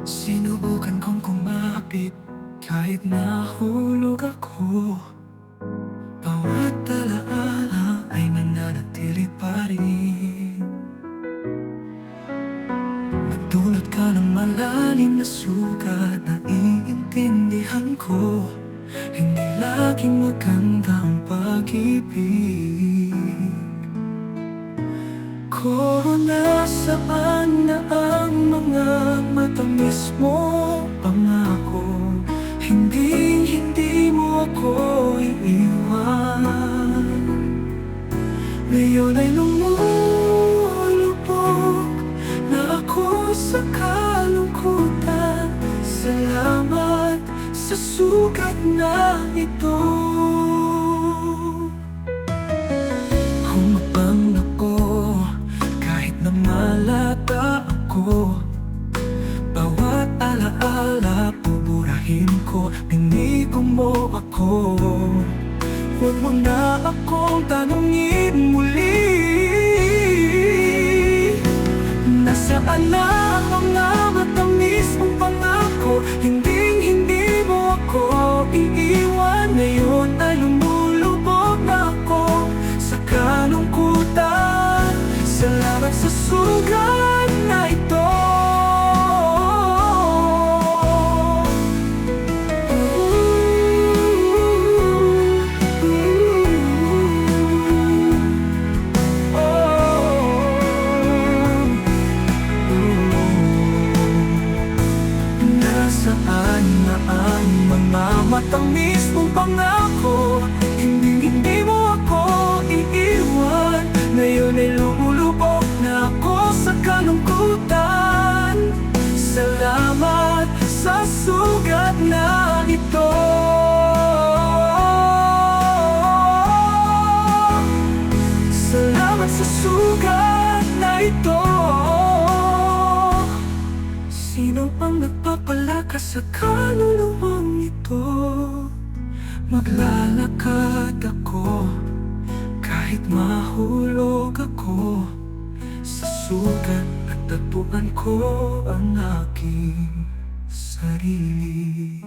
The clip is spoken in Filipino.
Sinubukan kong kumapit kahit nahulog ako. Bawat alaala ay nananatili pa rin. Nagdulot ka ng malalim na sugat na iintindihan ko. Hindi laging maganda ang pag-ibig ko. Nasaan na ang mga matamis mo pangako? Hindi mo ako iiwan. Ngayon ay lumulubog na ako sa kalungkutan. Salamat sa sugat na ito. Humabang ako kahit na malata ako. Bawat alaala buburahin ko. Pinigo mo ako. Huwag mo na akong tanungin muli. Nasaan na ang mga matamis mong pangako? Hindi mo ako iiwan. Ngayon ay lumulubog na ako sa kalungkutan. Salamat sa sugat na ito. Nasaan na ang mga matamis mong pangako? Hindi mo ako iiwan. Ngayon ay lumulubog na ako sa kalungkutan. Salamat sa sugat na ito. Salamat sa sugat na ito. Sino pang nagpapalakas sa kaluluwang ito? Maglalakad ako kahit mahulog ako. Sa sugat natagpuan ko ang aking sarili.